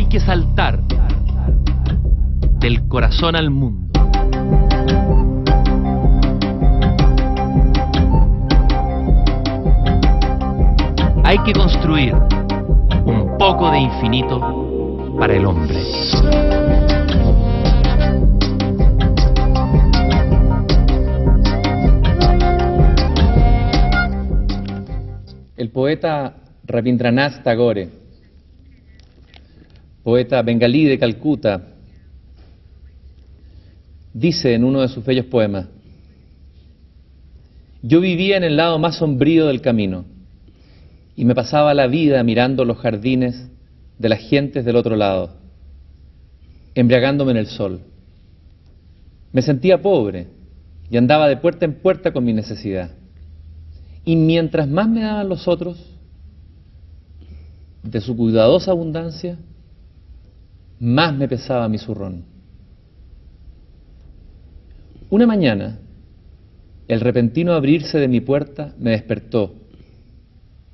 Hay que saltar del corazón al mundo. Hay que construir un poco de infinito para el hombre. El poeta Rabindranath Tagore, poeta bengalí de Calcuta, dice en uno de sus bellos poemas: yo vivía en el lado más sombrío del camino y me pasaba la vida mirando los jardines de las gentes del otro lado, embriagándome en el sol. Me sentía pobre y andaba de puerta en puerta con mi necesidad. Y mientras más me daban los otros, de su cuidadosa abundancia, más me pesaba mi zurrón. Una mañana, el repentino abrirse de mi puerta me despertó,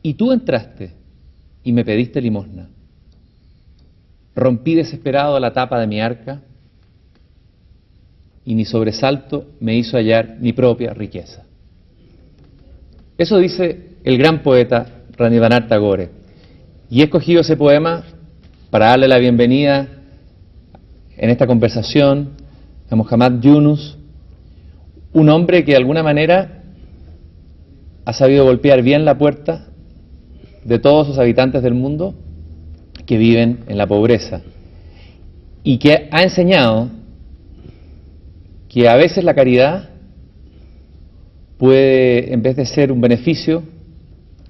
y tú entraste y me pediste limosna. Rompí desesperado la tapa de mi arca, y mi sobresalto me hizo hallar mi propia riqueza. Eso dice el gran poeta Rabindranath Tagore. Y he escogido ese poema para darle la bienvenida en esta conversación a Muhammad Yunus, un hombre que de alguna manera ha sabido golpear bien la puerta de todos los habitantes del mundo que viven en la pobreza y que ha enseñado que a veces la caridad puede, en vez de ser un beneficio,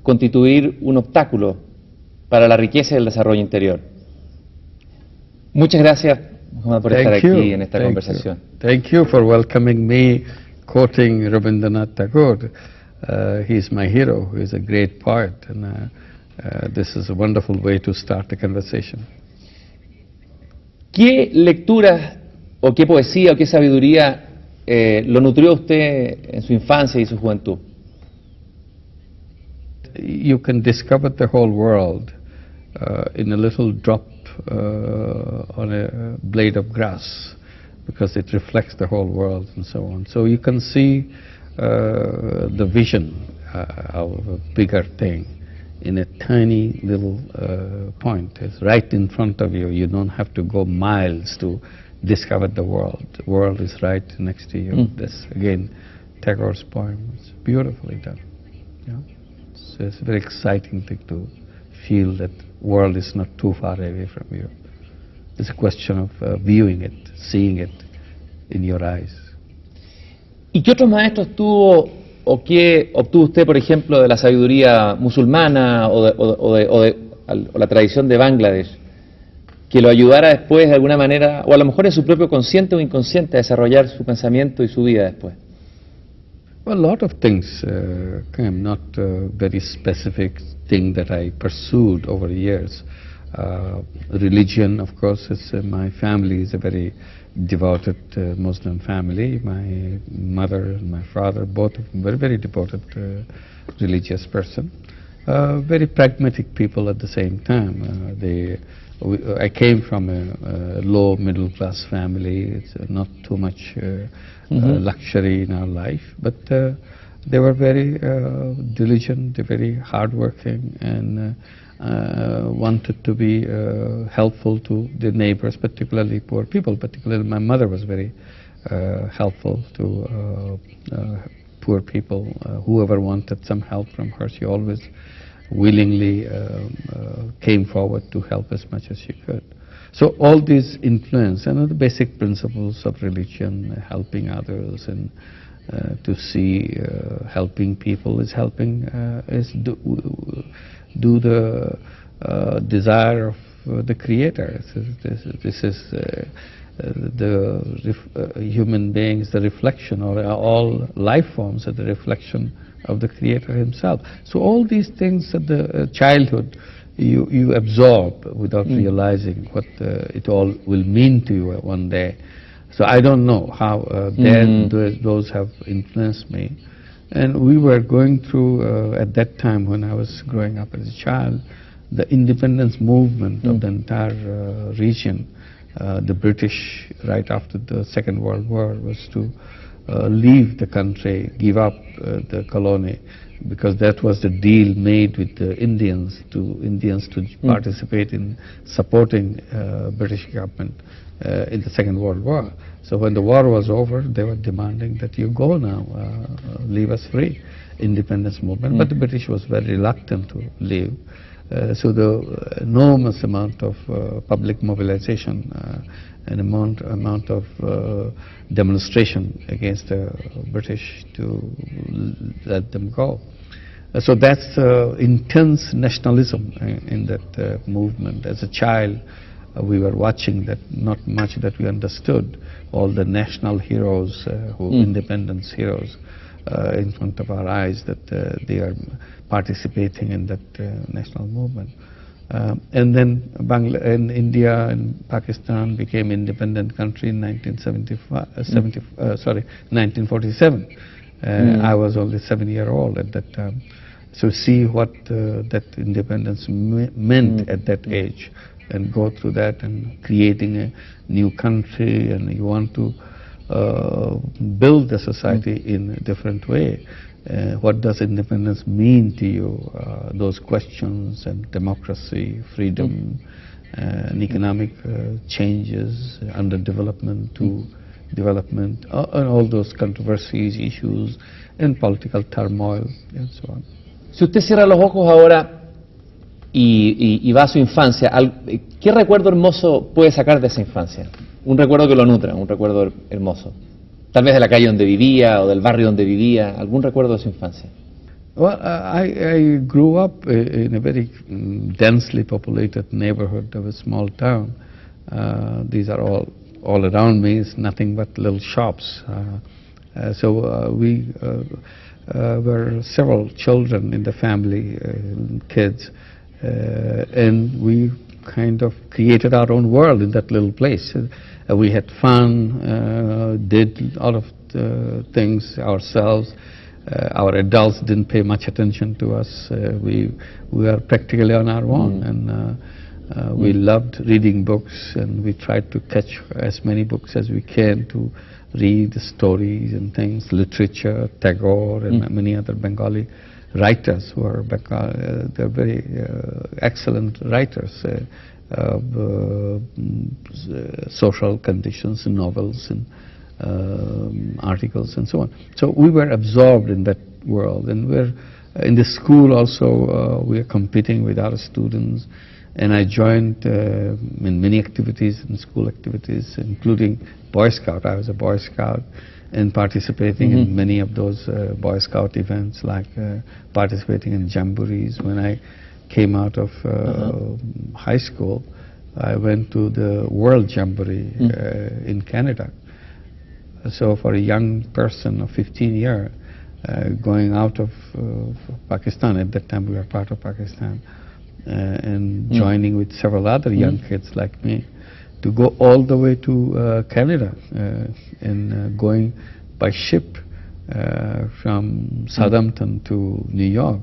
constituir un obstáculo para la riqueza y el desarrollo interior. Muchas gracias, Muhammad, por estar aquí en esta conversación. Thank you for welcoming me, quoting Rabindranath Tagore. He's my hero. He's a great poet, and this is a wonderful way to start the conversation. ¿Qué lecturas o qué poesía o qué sabiduría lo nutrió a usted en su infancia y su juventud? You can discover the whole world in a little drop on a blade of grass, because it reflects the whole world and so on. So you can see the vision of a bigger thing in a tiny little point. It's right in front of you. You don't have to go miles to discover the world. The world is right next to you. That's again Tagore's poem. It's beautifully done. Yeah? It's a very exciting thing to feel that the world is not too far away from you. It's a question of viewing it, seeing it in your eyes. ¿Y qué otros maestros tuvo o qué obtuvo usted, por ejemplo, de la sabiduría musulmana o la tradición de Bangladesh, que lo ayudara después de alguna manera, o a lo mejor en su propio consciente o inconsciente, a desarrollar su pensamiento y su vida después? Well, a lot of things came, not a very specific thing that I pursued over the years. Religion, of course, my family is a very devoted Muslim family. My mother and my father, both of them, were very devoted religious person. Very pragmatic people at the same time. I came from a low middle class family. It's not too much luxury in our life, but they were very diligent, very hardworking, and wanted to be helpful to the neighbors, particularly poor people. Particularly my mother was very helpful to poor people. Whoever wanted some help from her, she always willingly came forward to help as much as she could. So all these influence, and the basic principles of religion, helping others, and to see helping people is helping, is do the desire of the Creator. This is the human beings, the reflection, or all life forms are the reflection of the Creator Himself. So all these things at the childhood you absorb without realizing what it all will mean to you one day. So I don't know how those have influenced me. And we were going through, at that time when I was growing up as a child, the independence movement of the entire region. The British, right after the Second World War, was to leave the country, give up the colony, because that was the deal made with the Indians to participate in supporting British government in the Second World War. So when the war was over, they were demanding that you go now, leave us free, independence movement. But the British was very reluctant to leave. So the enormous amount of public mobilization and amount of demonstration against the British to let them go. So that's intense nationalism in that movement. As a child, we were watching that, not much that we understood, all the national heroes, independence heroes in front of our eyes, that they are participating in that national movement. And then India and Pakistan became independent country in 1947. I was only 7-year-old at that time. So see what that independence meant at that age, and go through that and creating a new country, and you want to build the society in a different way. What does independence mean to you? Those questions, and democracy, freedom, and economic changes, underdevelopment to development, and all those controversies, issues, and political turmoil, and so on. Si usted cierra los ojos ahora y va a su infancia, ¿qué recuerdo hermoso puede sacar de esa infancia? Un recuerdo que lo nutra, un recuerdo hermoso. Tal vez de la calle donde vivía o del barrio donde vivía, algún recuerdo de su infancia. Well, I grew up in a very densely populated neighborhood of a small town. These are all around me is nothing but little shops. So we were several children in the family, kids, and we kind of created our own world in that little place. We had fun, did all of the things ourselves. Our adults didn't pay much attention to us. We were practically on our own, and we loved reading books, and we tried to catch as many books as we can to read stories and things, literature, Tagore and many other Bengali writers who are they're very excellent writers of social conditions, novels and articles and so on. So we were absorbed in that world, and we're in the school also. We are competing with other students, and I joined in many activities, in school activities, including Boy Scout. I was a Boy Scout, and participating in many of those Boy Scout events, like participating in jamborees. When I came out of high school, I went to the World Jamboree in Canada. So for a young person of 15 years, going out of Pakistan, at that time we were part of Pakistan, and joining with several other young kids like me, to go all the way to Canada, and going by ship from Southampton to New York.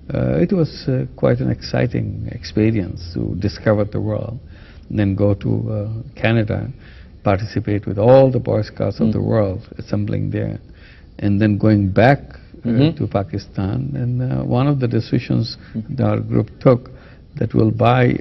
It was quite an exciting experience to discover the world, and then go to Canada, participate with all the Boy Scouts of the world, assembling there, and then going back to Pakistan. And one of the decisions that our group took, that we'll buy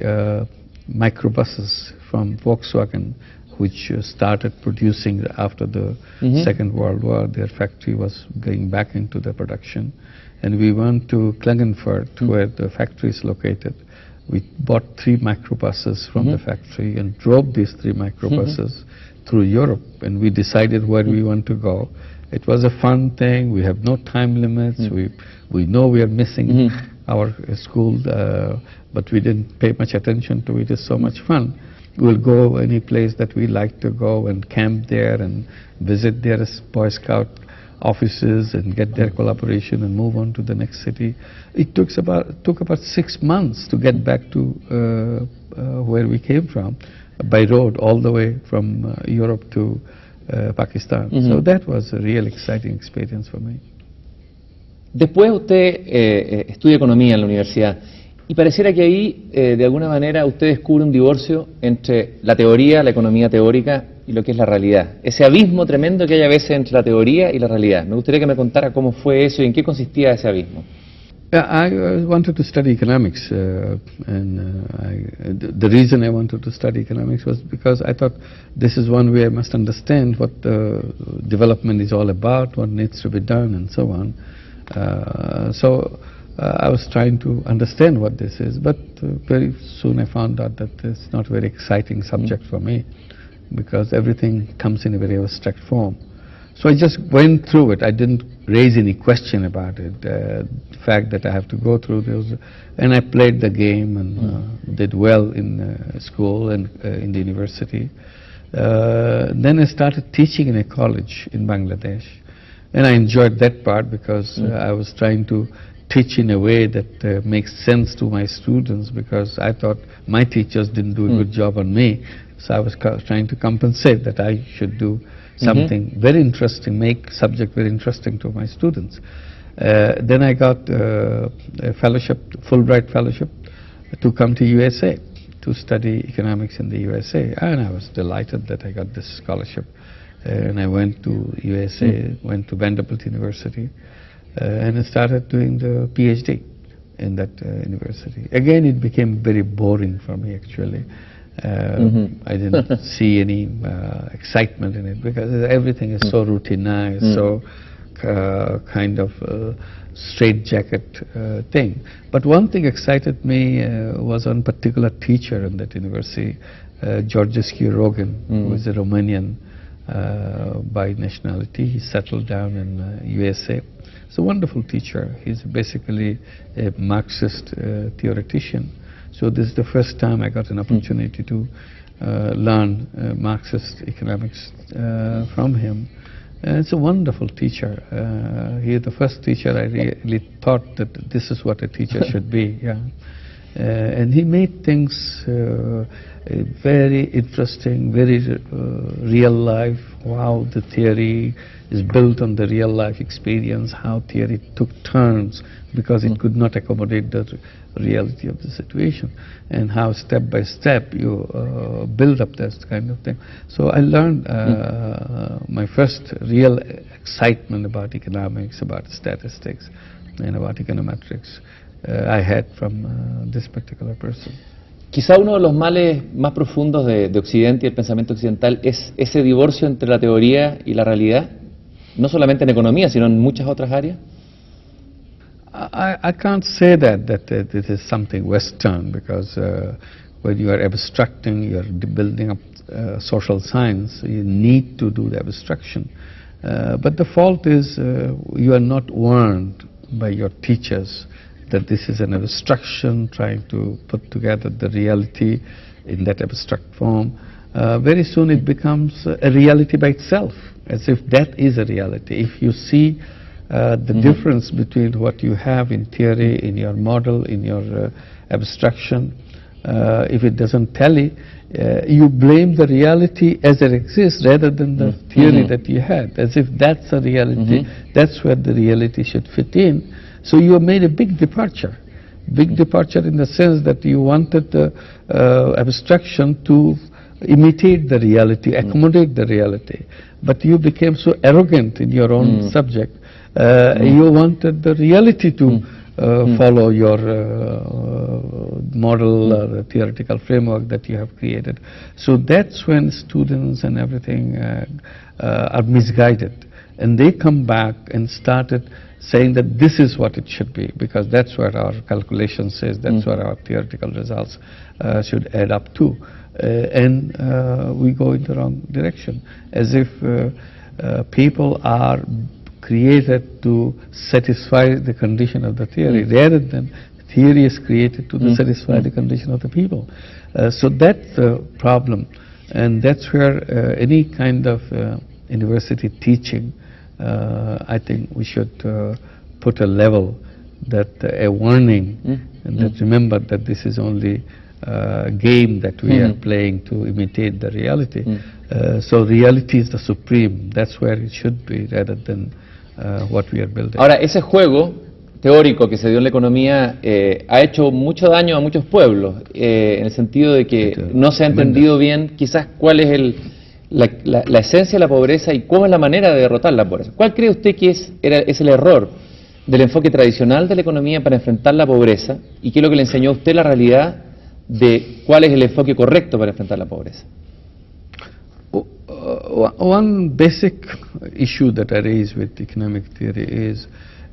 microbuses from Volkswagen, which started producing after the Second World War. Their factory was going back into the production. And we went to Klagenfurt, where the factory is located. We bought 3 microbuses from the factory and drove these 3 microbuses through Europe, and we decided where we want to go. It was a fun thing. We have no time limits. We know we are missing our school, but we didn't pay much attention to it. It's so much fun. We'll go any place that we like to go and camp there and visit their Boy Scout offices and get their collaboration and move on to the next city. It took about 6 months to get back to where we came from, by road all the way from Europe to Pakistan. So that was a real exciting experience for me. Después usted estudia economía en la universidad Y pareciera que ahí, de alguna manera, usted descubre un divorcio entre la teoría, la economía teórica y lo que es la realidad. Ese abismo tremendo que hay a veces entre la teoría y la realidad. Me gustaría que me contara cómo fue eso y en qué consistía ese abismo. Yeah, I wanted to study economics, the reason I wanted to study economics was because I thought this is one way I must understand what development is all about, what needs to be done, and so on. I was trying to understand what this is, but very soon I found out that it's not a very exciting subject for me, because everything comes in a very abstract form. So I just went through it. I didn't raise any question about it. The fact that I have to go through those, and I played the game and did well in school and in the university. Then I started teaching in a college in Bangladesh, and I enjoyed that part because I was trying to teach in a way that makes sense to my students, because I thought my teachers didn't do a good job on me, so I was trying to compensate that I should do something very interesting, make subject very interesting to my students. Then I got a fellowship, Fulbright fellowship, to come to USA to study economics in the USA, and I was delighted that I got this scholarship. And I went to USA, went to Vanderbilt University, and I started doing the PhD in that university. Again, it became very boring for me, actually. I didn't see any excitement in it, because everything is so routinized, so kind of straitjacket thing. But one thing excited me was one particular teacher in that university, Georges Rogan, who is a Romanian by nationality. He settled down in USA. He's a wonderful teacher. He's basically a Marxist theoretician. So this is the first time I got an opportunity to learn Marxist economics from him. And it's a wonderful teacher. He is the first teacher I really thought that this is what a teacher should be. Yeah. And he made things very interesting, very real life, how the theory is built on the real life experience, how theory took turns because it could not accommodate the reality of the situation, and how step by step you build up this kind of thing. So I learned my first real excitement about economics, about statistics, and about econometrics I had from this particular person. Quizá uno de los males más profundos de Occidente y el pensamiento occidental es ese divorcio entre la teoría y la realidad, no solamente en economía, sino en muchas otras áreas. I can't say that this is something Western, because when you are abstracting, you are building up social science, you need to do the abstraction. But the fault is you are not warned by your teachers that this is an abstraction, trying to put together the reality in that abstract form. Very soon it becomes a reality by itself, as if that is a reality. If you see the difference between what you have in theory, in your model, in your abstraction, if it doesn't tally, you blame the reality as it exists rather than the theory that you had, as if that's a reality, that's where the reality should fit in. So you have made a big departure in the sense that you wanted the abstraction to imitate the reality, accommodate the reality. But you became so arrogant in your own subject. You wanted the reality to follow your model or theoretical framework that you have created. So that's when students and everything are misguided. And they come back and started saying that this is what it should be, because that's what our calculation says, that's what our theoretical results should add up to. And we go in the wrong direction, as if people are created to satisfy the condition of the theory, rather than theory is created to satisfy the condition of the people. So that's the problem, and that's where any kind of university teaching, I think we should put a level, that a warning, and that remember that this is only a game that we are playing to imitate the reality. So reality is the supreme, that's where it should be, rather than what we are building. Ahora, ese juego teórico que se dio en la economía ha hecho mucho daño a muchos pueblos, en el sentido de que no se ha entendido bien quizás cuál es la esencia de la pobreza y cómo es la manera de derrotar la pobreza. ¿Cuál cree usted que es el error del enfoque tradicional de la economía para enfrentar la pobreza y qué es lo que le enseñó a usted la realidad de cuál es el enfoque correcto para enfrentar la pobreza? One basic issue that I raise with economic theory is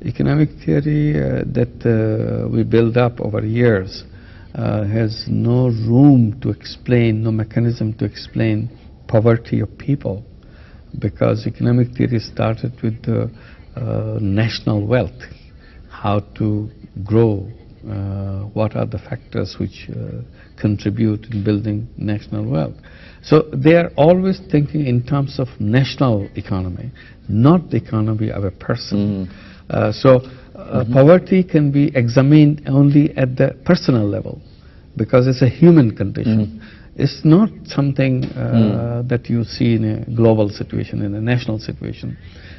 economic theory that we build up over years has no room to explain, no mechanism to explain poverty of people, because economic theory started with the national wealth, how to grow, what are the factors which contribute in building national wealth. So they are always thinking in terms of national economy, not the economy of a person. Poverty can be examined only at the personal level, because it's a human condition. It's not something that you see in a global situation, in a national situation.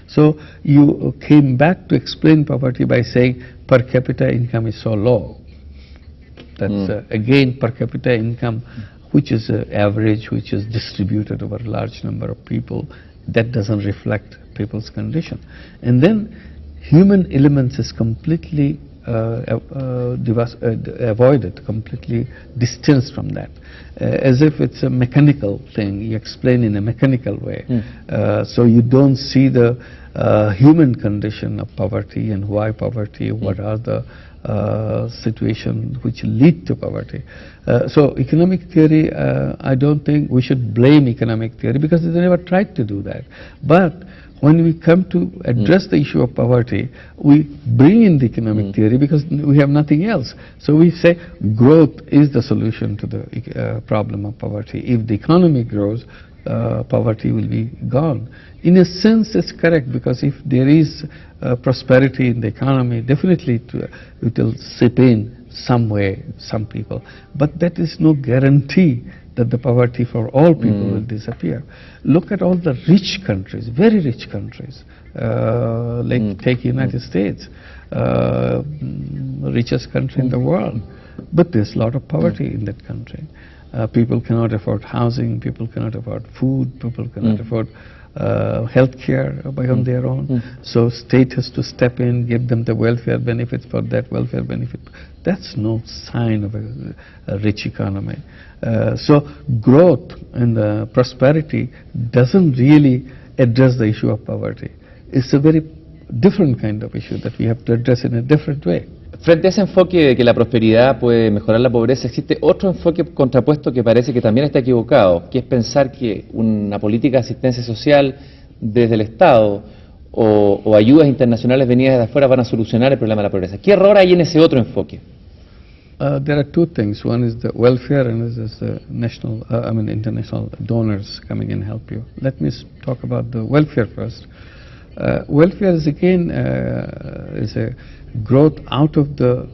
So you came back to explain poverty by saying per capita income is so low. That's again per capita income, which is average, which is distributed over a large number of people. That doesn't reflect people's condition. And then human elements is completely avoided, completely distanced from that, as if it's a mechanical thing. You explain in a mechanical way. So you don't see the human condition of poverty and why poverty, what are the situations which lead to poverty. So economic theory, I don't think we should blame economic theory, because they never tried to do that. But when we come to address the issue of poverty, we bring in the economic theory because we have nothing else. So we say growth is the solution to the problem of poverty. If the economy grows, poverty will be gone. In a sense, it's correct, because if there is prosperity in the economy, definitely it will seep in some way, some people. But that is no guarantee that the poverty for all people will disappear. Look at all the rich countries, very rich countries, like take United States, richest country in the world. But there's a lot of poverty in that country. People cannot afford housing, people cannot afford food, people cannot afford health care on their own. So state has to step in, give them the welfare benefits for that welfare benefit. That's no sign of a rich economy. So growth and prosperity doesn't really address the issue of poverty. It's a very different kind of issue that we have to address in a different way. Frente a ese enfoque de que la prosperidad puede mejorar la pobreza, existe otro enfoque contrapuesto que parece que también está equivocado, que es pensar que una política de asistencia social desde el Estado o ayudas internacionales venidas de afuera van a solucionar el problema de la pobreza. ¿Qué error hay en ese otro enfoque? There are two things. One is the welfare, and this is the international donors coming and help you. Let me talk about the welfare first. Welfare is again is a growth out of the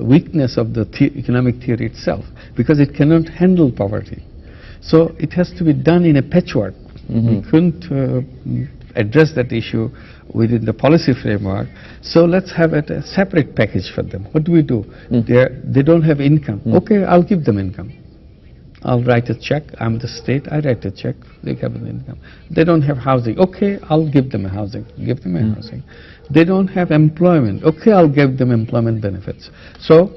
weakness of the economic theory itself, because it cannot handle poverty. So it has to be done in a patchwork. We couldn't address that issue within the policy framework, so let's have a separate package for them. What do? They don't have income. Okay, I'll give them income. I'll write a check. I'm the state. I write a check. They have an income. They don't have housing. Okay, I'll give them a housing. Give them a housing. They don't have employment. Okay, I'll give them employment benefits. So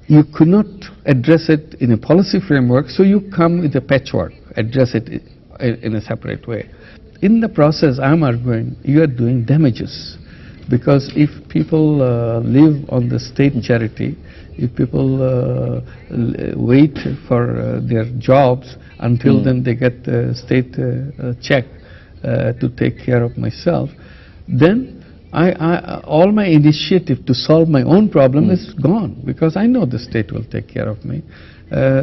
you could not address it in a policy framework, so you come with a patchwork, address it in a separate way. In the process, I'm arguing you are doing damages, because if people live on the state charity, if people wait for their jobs until then they get the state check to take care of myself, then all my initiative to solve my own problem is gone, because I know the state will take care of me.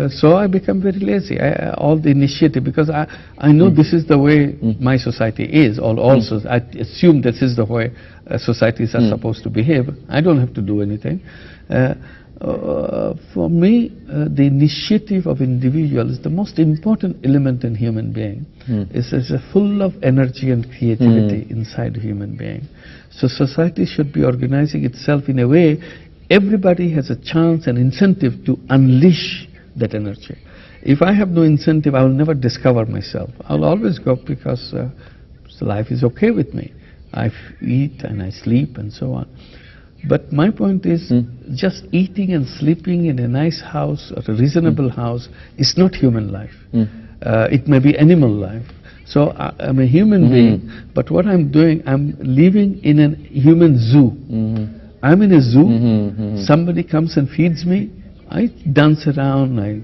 So I become very lazy. All the initiative, because I know this is the way my society is. Also, I assume this is the way societies are supposed to behave. I don't have to do anything. For me, the initiative of individual is the most important element in human being. It's full of energy and creativity inside a human being. So society should be organizing itself in a way everybody has a chance and incentive to unleash that energy. If I have no incentive, I will never discover myself. I'll always go because life is okay with me. I eat and I sleep and so on. But my point is, just eating and sleeping in a nice house or a reasonable house is not human life. It may be animal life. So I'm a human being, but what I'm doing, I'm living in a human zoo. I'm in a zoo, somebody comes and feeds me, I dance around, I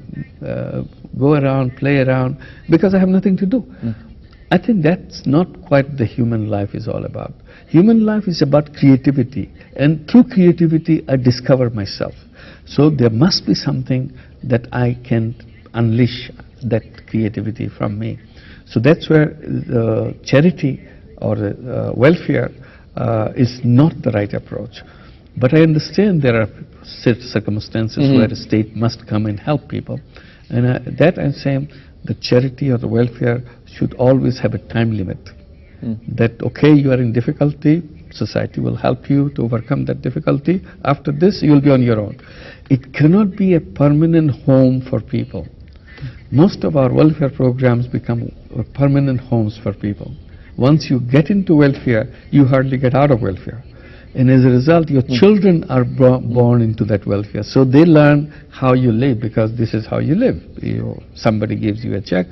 go around, play around, because I have nothing to do. I think that's not quite the human life is all about. Human life is about creativity, and through creativity I discover myself. So there must be something that I can unleash that creativity from me. So that's where charity or welfare is not the right approach. But I understand there are circumstances where the state must come and help people. And that I'm saying the charity or the welfare should always have a time limit. That, okay, you are in difficulty, society will help you to overcome that difficulty. After this, you will be on your own. It cannot be a permanent home for people. Most of our welfare programs become permanent homes for people. Once you get into welfare, you hardly get out of welfare. And as a result, your children are born into that welfare. So they learn how you live, because this is how you live. Somebody gives you a check,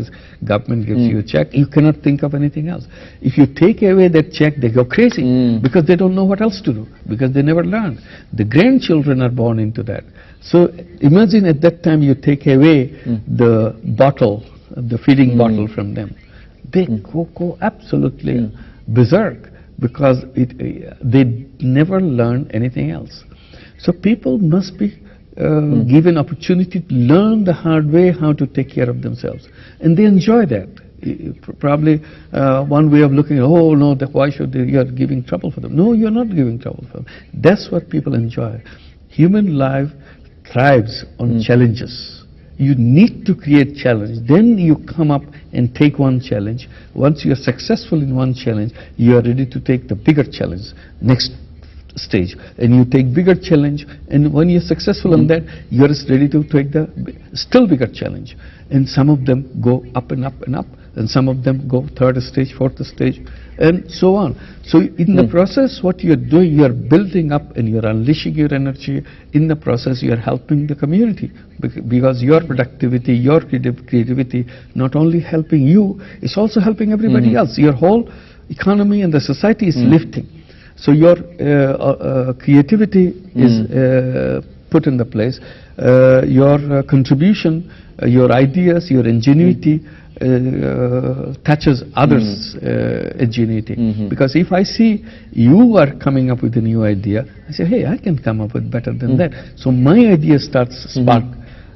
government gives you a check, you cannot think of anything else. If you take away that check, they go crazy, because they don't know what else to do, because they never learned. The grandchildren are born into that. So imagine at that time you take away the bottle, the feeding bottle from them. They go absolutely berserk, because they never learn anything else. So people must be given opportunity to learn the hard way how to take care of themselves. And they enjoy that. Probably one way of looking at, oh no, why should you are giving trouble for them? No, you're not giving trouble for them. That's what people enjoy. Human life thrives on challenges. You need to create challenge. Then you come up and take one challenge. Once you are successful in one challenge, you are ready to take the bigger challenge, next stage. And you take bigger challenge, and when you're successful on that, you're ready to take the still bigger challenge. And some of them go up and up and up, and some of them go third stage, fourth stage, and so on. So in the process, what you're doing, you're building up and you're unleashing your energy. In the process, you're helping the community, because your productivity, your creativity, not only helping you, it's also helping everybody else. Your whole economy and the society is lifting. So your creativity is put in the place. Your contribution, your ideas, your ingenuity touches others' ingenuity. Because if I see you are coming up with a new idea, I say, hey, I can come up with better than that. So my idea starts spark.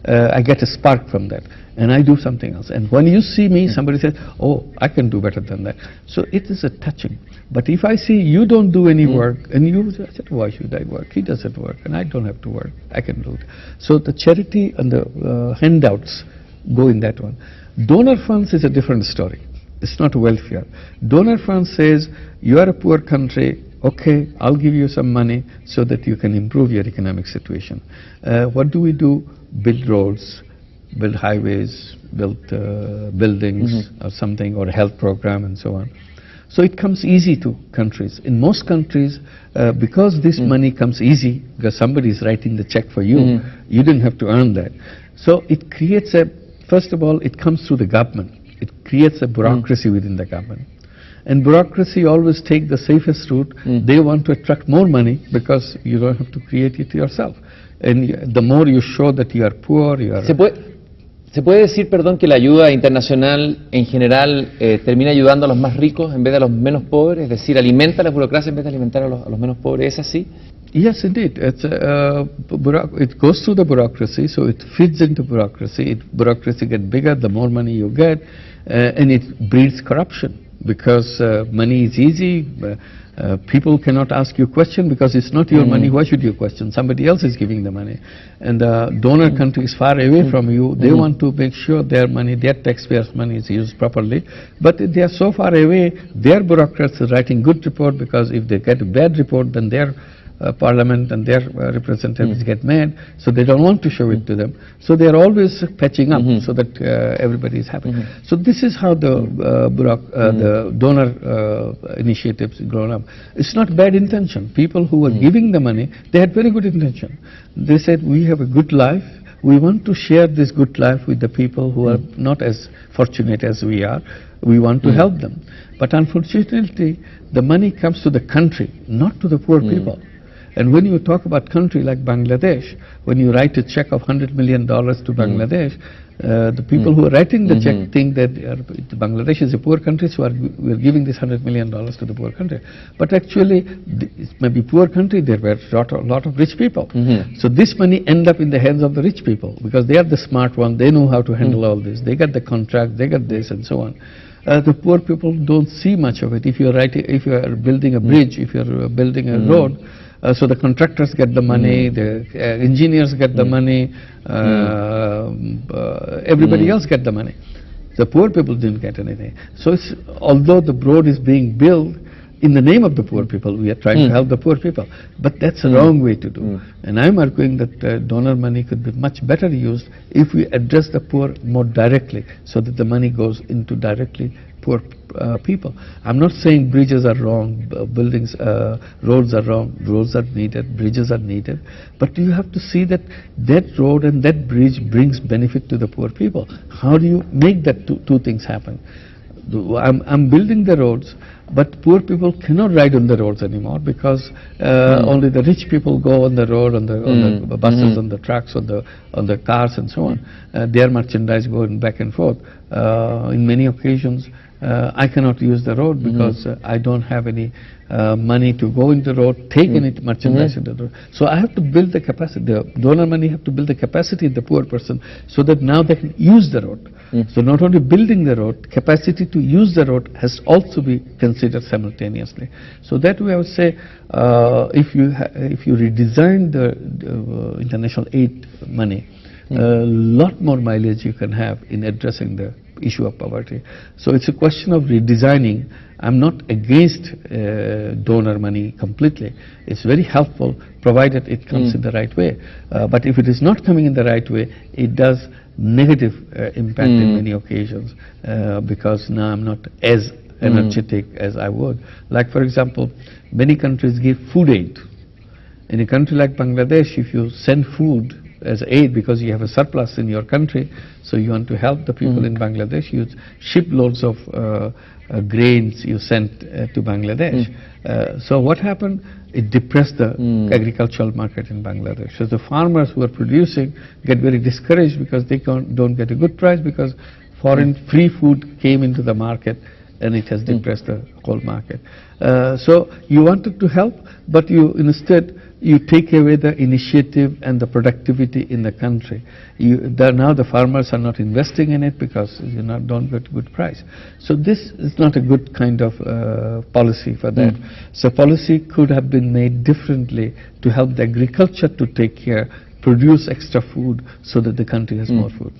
I get a spark from that, and I do something else. And when you see me, somebody says, oh, I can do better than that. So it is a touching. But if I see you don't do any work, and you say, why should I work? He doesn't work, and I don't have to work. I can do it. So the charity and the handouts go in that one. Donor funds is a different story. It's not welfare. Donor funds says, you are a poor country, okay, I'll give you some money so that you can improve your economic situation. What do we do? Build roads, build highways, build buildings or something, or a health program and so on. So it comes easy to countries. In most countries, because this money comes easy, because somebody is writing the check for you, you didn't have to earn that. So it creates a, first of all, it comes through the government. It creates a bureaucracy within the government. And bureaucracy always take the safest route. They want to attract more money because you don't have to create it yourself. And the more you show that you are poor, you are... ¿Se puede decir, perdón, que la ayuda internacional en general termina ayudando a los más ricos en vez de a los menos pobres? Es decir, alimenta la burocracia en vez de alimentar a los menos pobres. ¿Es así? Yes, indeed. It's it goes through the bureaucracy, so it feeds into bureaucracy. Bureaucracy gets bigger the more money you get, and it breeds corruption, because money is easy. People cannot ask you a question because it's not your money. Why should you question? Somebody else is giving the money. And the donor country is far away from you. They want to make sure their money, their taxpayers' money is used properly. But they are so far away, their bureaucrats are writing good report, because if they get a bad report, then their parliament and their representatives get mad, so they don't want to show it to them. So they are always patching up so that everybody is happy. So this is how the donor initiatives grown up. It's not bad intention. People who were giving the money, they had very good intention. They said, we have a good life. We want to share this good life with the people who are not as fortunate as we are. We want to help them. But unfortunately, the money comes to the country, not to the poor people. And when you talk about country like Bangladesh, when you write a check of $100 million to Bangladesh, the people who are writing the check think that Bangladesh is a poor country, so we are giving this $100 million to the poor country. But actually, it may be poor country, there were a lot of rich people. So this money end up in the hands of the rich people, because they are the smart ones, they know how to handle all this, they get the contract, they get this and so on. The poor people don't see much of it. If you are building a bridge, if you are building a road, so the contractors get the money, the engineers get the money, everybody else get the money. The poor people didn't get anything. So although the road is being built in the name of the poor people, we are trying to help the poor people. But that's a wrong way to do. And I'm arguing that donor money could be much better used if we address the poor more directly, so that the money goes into directly poor people. I'm not saying bridges are wrong, roads are wrong, roads are needed, bridges are needed, but you have to see that that road and that bridge brings benefit to the poor people. How do you make that two things happen? I'm building the roads, but poor people cannot ride on the roads anymore, because only the rich people go on the road, on the buses, on the trucks, on the cars and so on. Their merchandise going back and forth. In many occasions, I cannot use the road because I don't have any money to go in the road, take any merchandise into the road. So I have to build the capacity. The donor money have to build the capacity in the poor person, so that now they can use the road. So not only building the road, capacity to use the road has also be considered simultaneously. So that way I would say, if you redesign the international aid money, a lot more mileage you can have in addressing the issue of poverty. So it's a question of redesigning. I'm not against donor money completely. It's very helpful, provided it comes in the right way. But if it is not coming in the right way, it does negative impact in many occasions, because now I'm not as energetic as I would. Like, for example, many countries give food aid. In a country like Bangladesh, if you send food as aid because you have a surplus in your country, so you want to help the people in Bangladesh, you ship loads of grains you sent to Bangladesh. So what happened? It depressed the agricultural market in Bangladesh. So the farmers who are producing get very discouraged because they don't get a good price, because foreign free food came into the market and it has depressed the whole market. So you wanted to help, but instead you take away the initiative and the productivity in the country. Now the farmers are not investing in it because you don't get good price. So this is not a good kind of policy for that. So policy could have been made differently to help the agriculture to take care, produce extra food so that the country has more food.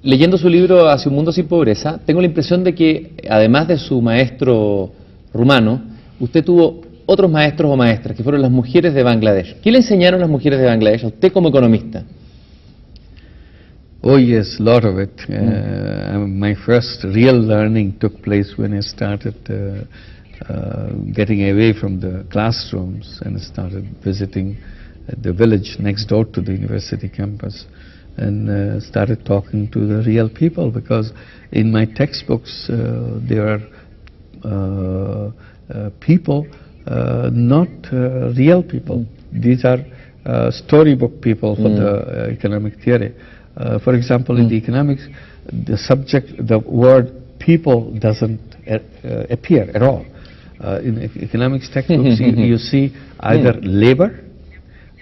Leyendo su libro Hacia un mundo sin pobreza, tengo la impresión de que, además de su maestro rumano, usted tuvo otros maestros o maestras, que fueron las mujeres de Bangladesh. ¿Qué le enseñaron las mujeres de Bangladesh a usted como economista? Oh yes, a lot of it. My first real learning took place when I started getting away from the classrooms and started visiting the village next door to the university campus, and started talking to the real people, because in my textbooks there are people, not real people. These are storybook people for the economic theory. For example, in the economics, the word people doesn't appear at all. In economics textbooks, you see either labor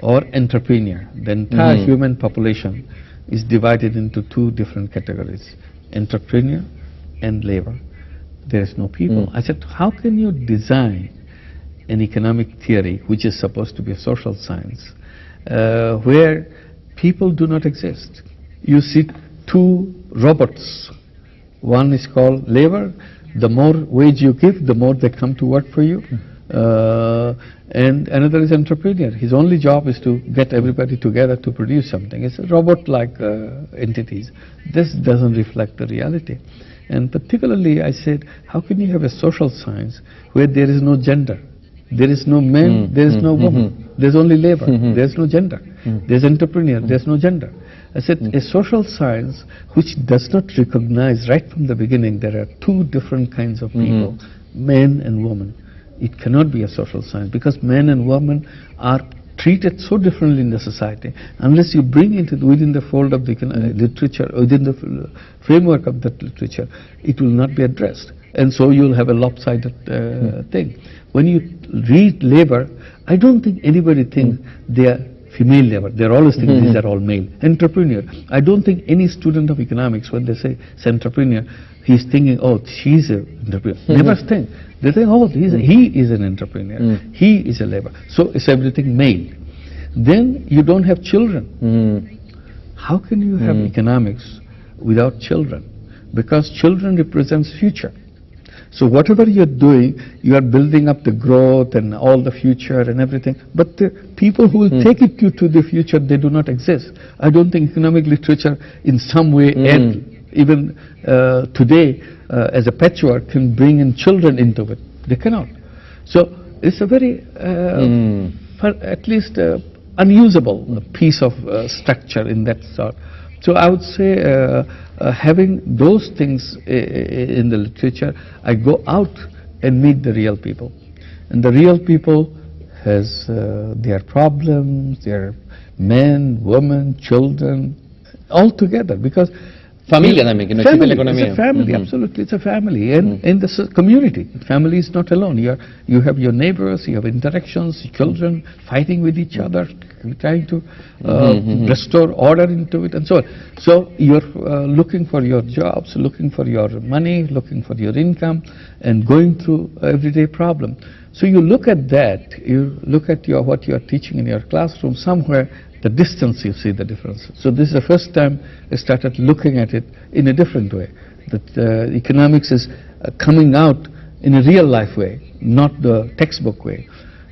or entrepreneur. The entire human population is divided into two different categories: entrepreneur and labor. there is no people. I said, how can you design an economic theory, which is supposed to be a social science, where people do not exist? You see two robots. One is called labor. The more wage you give, the more they come to work for you. And another is entrepreneur. His only job is to get everybody together to produce something. It's a robot-like entities. This doesn't reflect the reality. And particularly, I said, how can you have a social science where there is no gender? There is no man, there is no woman. There's only labor, there's no gender. There's entrepreneur, there's no gender. I said, a social science which does not recognize right from the beginning there are two different kinds of people, men and women. It cannot be a social science because men and women are treated so differently in the society. Unless you bring it within the fold of the literature, within the framework of that literature, it will not be addressed. And so you'll have a lopsided thing. When you read labor, I don't think anybody thinks they are female labor. They're always thinking these are all male. Entrepreneur. I don't think any student of economics, when they say it's entrepreneur, he's thinking, oh, she's an entrepreneur. Never think. They think, oh, he is an entrepreneur. He is a labor. So it's everything male. Then you don't have children. How can you have economics without children? Because children represents future. So whatever you're doing, you are building up the growth and all the future and everything. But the people who will take it to the future, they do not exist. I don't think economic literature in some way, even today, as a patchwork, can bring in children into it. They cannot. So it's a very, at least unusable piece of structure in that sort. So I would say having those things in the literature, I go out and meet the real people. And the real people has their problems, their men, women, children, all together. Because familia también, que no existe en la economía. It's a family, absolutely, it's a family. And in the community, family is not alone. You have your neighbors, you have interactions, children fighting with each other, trying to restore order into it and so on. So you're looking for your jobs, looking for your money, looking for your income, and going through everyday problem. So you look at that, you look at what you're teaching in your classroom, somewhere the distance you see the difference. So this is the first time I started looking at it in a different way. That economics is coming out in a real life way, not the textbook way.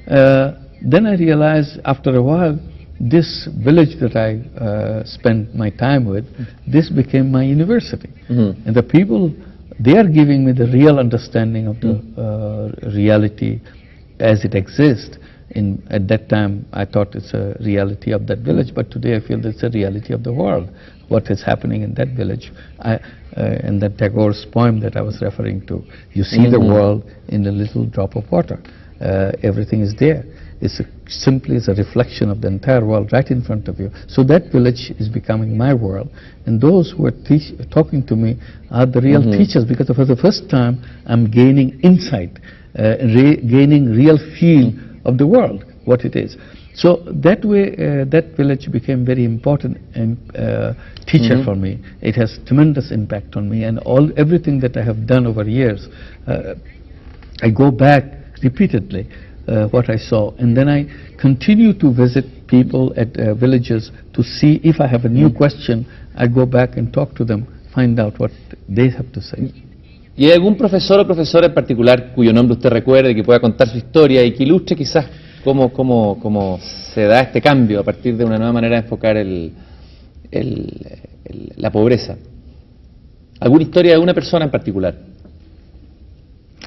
Then I realized after a while, this village that I spent my time with, this became my university. And the people, they are giving me the real understanding of the reality as it exists. At that time, I thought it's a reality of that village, but today I feel it's a reality of the world, what is happening in that village. And that Tagore's poem that I was referring to, you see the world in a little drop of water. Everything is there. It's simply a reflection of the entire world right in front of you. So that village is becoming my world. And those who are talking to me are the real teachers, because for the first time I'm gaining insight, gaining real feel of the world, what it is. So that way, that village became very important and teacher for me. It has tremendous impact on me, and everything that I have done over years, I go back repeatedly what I saw, and then I continue to visit people at villages to see if I have a new question. I go back and talk to them, find out what they have to say. ¿Y hay algún profesor o profesora en particular cuyo nombre usted recuerde, que pueda contar su historia y que ilustre quizás cómo se da este cambio a partir de una nueva manera de enfocar la pobreza? ¿Alguna historia de una persona en particular?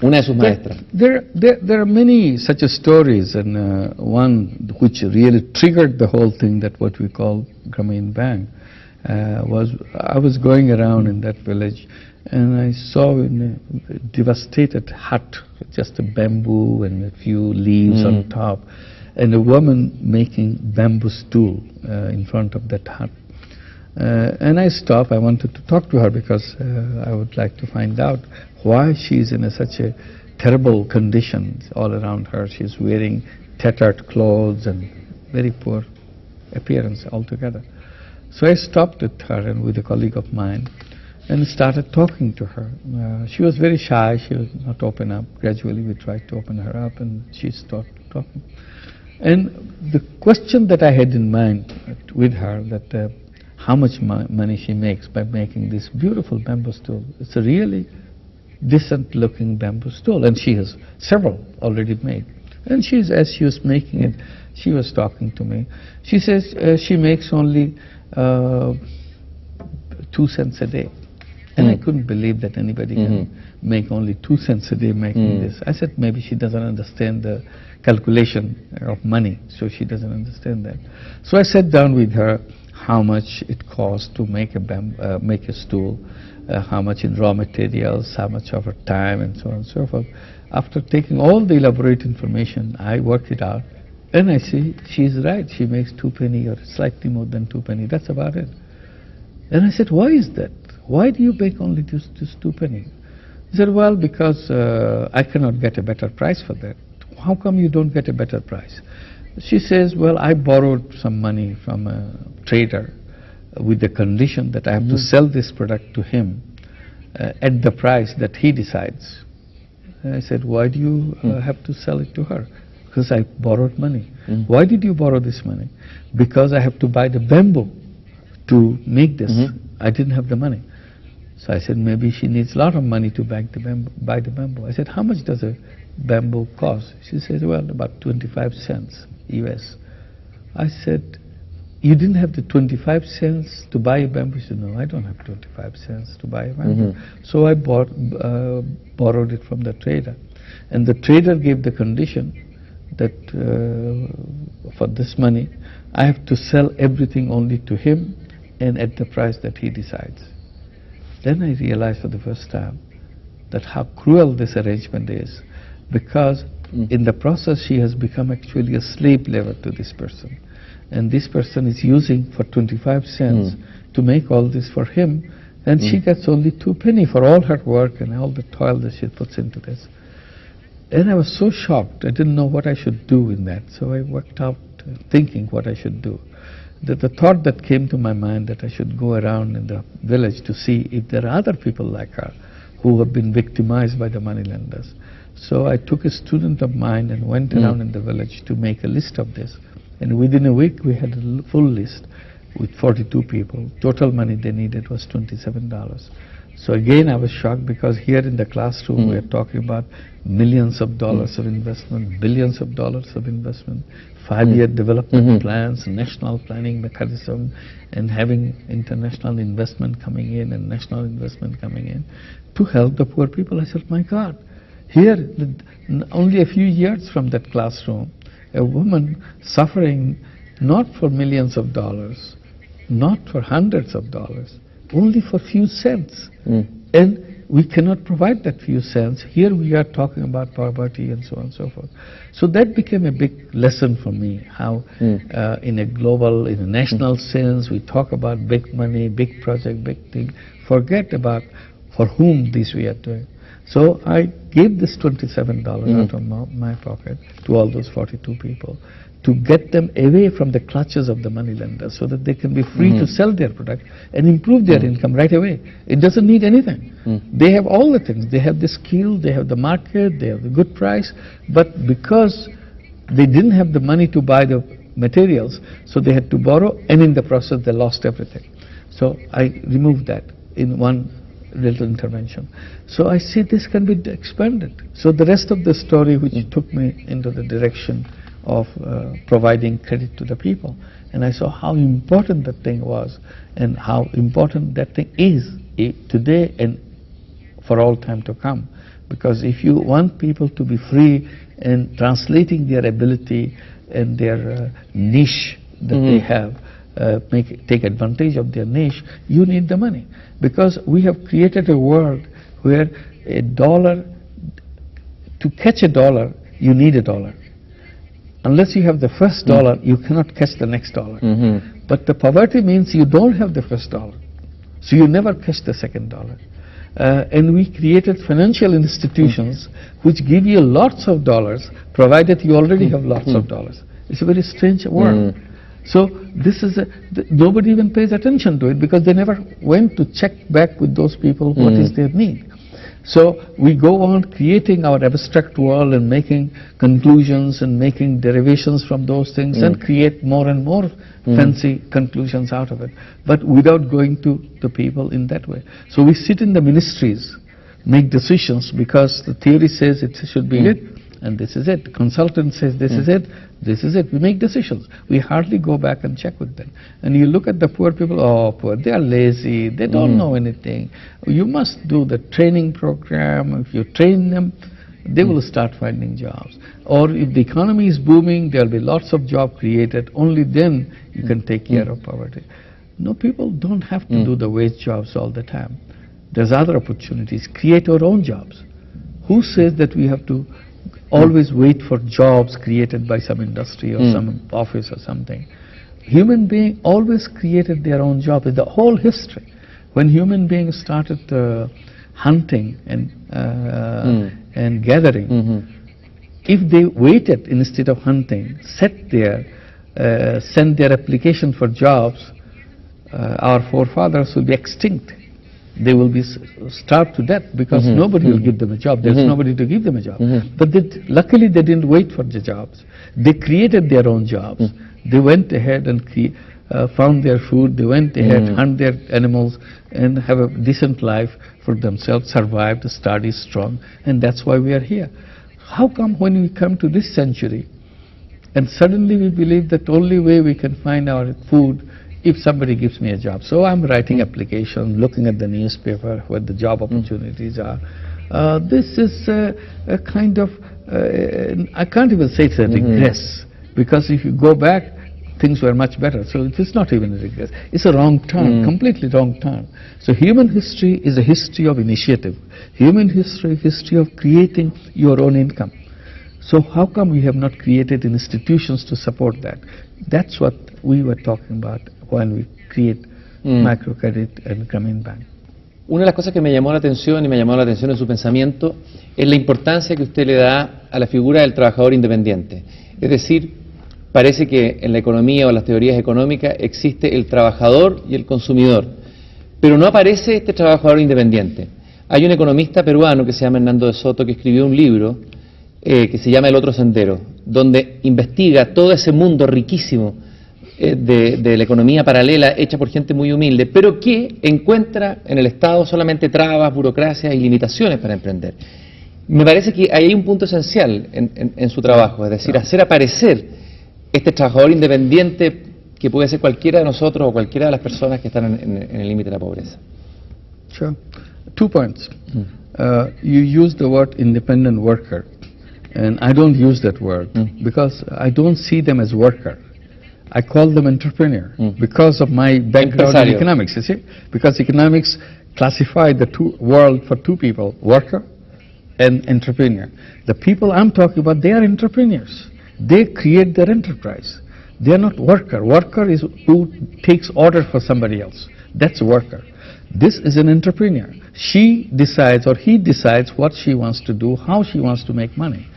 Una de sus maestras. There are many such stories, and one which really triggered the whole thing, that what we call Grameen Bank, was I was going around in that village, and I saw in a devastated hut, just a bamboo and a few leaves on top, and a woman making bamboo stool in front of that hut. And I stopped. I wanted to talk to her because I would like to find out why she's in such a terrible condition all around her. She's wearing tattered clothes and very poor appearance altogether. So I stopped with her and with a colleague of mine, and started talking to her. She was very shy, she was not open up. Gradually we tried to open her up and she started talking. And the question that I had in mind with her, that how much money she makes by making this beautiful bamboo stool. It's a really decent looking bamboo stool, and she has several already made. And as she was making it, she was talking to me. She says she makes only 2 cents a day. And I couldn't believe that anybody can make only 2 cents a day making this. I said maybe she doesn't understand the calculation of money, so she doesn't understand that. So I sat down with her, how much it costs to make a stool, how much in raw materials, how much of her time, and so on and so forth. After taking all the elaborate information, I worked it out, and I see she's right. She makes 2 penny or slightly more than 2 penny. That's about it. And I said, why is that? Why do you make only this 2 penny? He said, well, because I cannot get a better price for that. How come you don't get a better price? She says, well, I borrowed some money from a trader with the condition that I have to sell this product to him at the price that he decides. And I said, why do you have to sell it to her? Because I borrowed money. Why did you borrow this money? Because I have to buy the bamboo to make this. I didn't have the money. So I said, maybe she needs a lot of money to buy the bamboo. I said, how much does a bamboo cost? She said, well, about 25 cents US. I said, you didn't have the 25 cents to buy a bamboo? She said, no, I don't have 25 cents to buy a bamboo. So I borrowed it from the trader. And the trader gave the condition that for this money, I have to sell everything only to him and at the price that he decides. Then I realized for the first time that how cruel this arrangement is, because in the process she has become actually a slave labor to this person. And this person is using for 25 cents to make all this for him, and she gets only 2 penny for all her work and all the toil that she puts into this. And I was so shocked, I didn't know what I should do in that. So I worked out thinking what I should do. The thought that came to my mind that I should go around in the village to see if there are other people like her who have been victimized by the moneylenders. So I took a student of mine and went around in the village to make a list of this. And within a week we had a full list with 42 people. Total money they needed was $27. So again I was shocked, because here in the classroom we are talking about millions of dollars of investment, billions of dollars of investment, 5-year development plans, national planning mechanism, and having international investment coming in and national investment coming in to help the poor people. I said, my God, here only a few years from that classroom, a woman suffering not for millions of dollars, not for hundreds of dollars, only for few cents. And we cannot provide that few cents. Here we are talking about poverty and so on and so forth. So that became a big lesson for me, how in a global, in a national sense, we talk about big money, big project, big thing, forget about for whom this we are doing. So I gave this $27 out of my pocket to all those 42 people to get them away from the clutches of the moneylenders, so that they can be free to sell their product and improve their income right away. It doesn't need anything. They have all the things. They have the skill, they have the market, they have the good price, but because they didn't have the money to buy the materials, so they had to borrow, and in the process they lost everything. So I removed that in one little intervention. So I see this can be expanded. So the rest of the story, which took me into the direction of providing credit to the people, and I saw how important that thing was and how important that thing is today and for all time to come. Because if you want people to be free in translating their ability and their niche that they have, take advantage of their niche, you need the money. Because we have created a world where a dollar, to catch a dollar, you need a dollar. Unless you have the first dollar, you cannot catch the next dollar. But the poverty means you don't have the first dollar, so you never catch the second dollar. And we created financial institutions which give you lots of dollars, provided you already have lots of dollars. It's a very strange world. So this is nobody even pays attention to it because they never went to check back with those people what is their need. So we go on creating our abstract world and making conclusions and making derivations from those things and create more and more fancy conclusions out of it, but without going to the people in that way. So we sit in the ministries, make decisions because the theory says it should be it, and this is it. The consultant says this is it, this is it. We make decisions. We hardly go back and check with them. And you look at the poor people, oh, poor, they are lazy, they don't know anything. You must do the training program. If you train them, they will start finding jobs. Or if the economy is booming, there will be lots of jobs created. Only then you can take care of poverty. No, people don't have to do the wage jobs all the time. There's other opportunities. Create our own jobs. Who says that we have to always wait for jobs created by some industry or some office or something? Human beings always created their own job. The whole history. When human beings started hunting and gathering, if they waited instead of hunting, sat there, sent their application for jobs, our forefathers will be extinct. They will be starved to death because nobody will give them a job. There's nobody to give them a job. But luckily they didn't wait for the jobs. They created their own jobs. They went ahead and found their food. They went ahead, hunt their animals and have a decent life for themselves, survived, studied, strong, and that's why we are here. How come when we come to this century and suddenly we believe that only way we can find our food if somebody gives me a job? So I'm writing applications, looking at the newspaper where the job opportunities are. This is a kind of, I can't even say it's a regress, because if you go back, things were much better. So it is not even a regress. It's a wrong turn, completely wrong turn. So human history is a history of initiative. Human history is a history of creating your own income. So how come we have not created institutions to support that? That's what we were talking about when we create microcredit and Grameen Bank. Una de las cosas que me llamó la atención y me llamó la atención en su pensamiento es la importancia que usted le da a la figura del trabajador independiente. Es decir, parece que en la economía o en las teorías económicas existe el trabajador y el consumidor, pero no aparece este trabajador independiente. Hay un economista peruano que se llama Hernando de Soto que escribió un libro que se llama El otro sendero, donde investiga todo ese mundo riquísimo de la economía paralela hecha por gente muy humilde, pero que encuentra en el Estado solamente trabas, burocracias y limitaciones para emprender. Me parece que ahí hay un punto esencial en su trabajo, es decir, hacer aparecer este trabajador independiente que puede ser cualquiera de nosotros o cualquiera de las personas que están en el límite de la pobreza. Sure. 2 points. You use the word independent worker, and I don't use that word because I don't see them as worker. I call them entrepreneur because of my background in economics, you see? Because economics classify the world for 2 people, worker and entrepreneur. The people I'm talking about, they are entrepreneurs. They create their enterprise. They are not worker. Worker is who takes order for somebody else. That's a worker. This is an entrepreneur. She decides or he decides what she wants to do, how she wants to make money.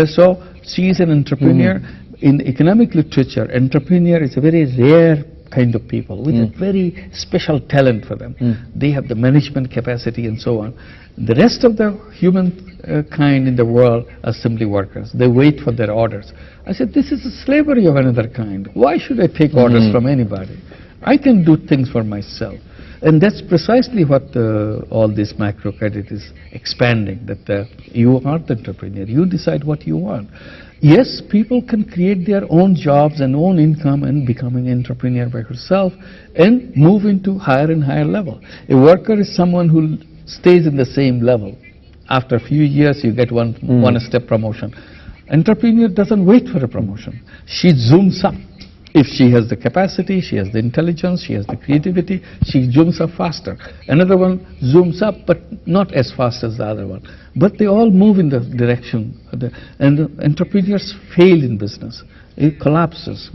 So she is an entrepreneur. In economic literature, entrepreneur is a very rare kind of people with a very special talent for them. They have the management capacity and so on. The rest of the human kind in the world are simply workers. They wait for their orders. I said, this is a slavery of another kind. Why should I take orders from anybody? I can do things for myself. And that's precisely what all this microcredit is expanding, that you are the entrepreneur. You decide what you want. Yes, people can create their own jobs and own income and becoming an entrepreneur by herself and move into higher and higher level. A worker is someone who stays in the same level. After a few years, you get one step promotion. Entrepreneur doesn't wait for a promotion. She zooms up. If she has the capacity, she has the intelligence, she has the creativity, she zooms up faster. Another one zooms up, but not as fast as the other one. But they all move in the direction. And entrepreneurs fail in business. It collapses,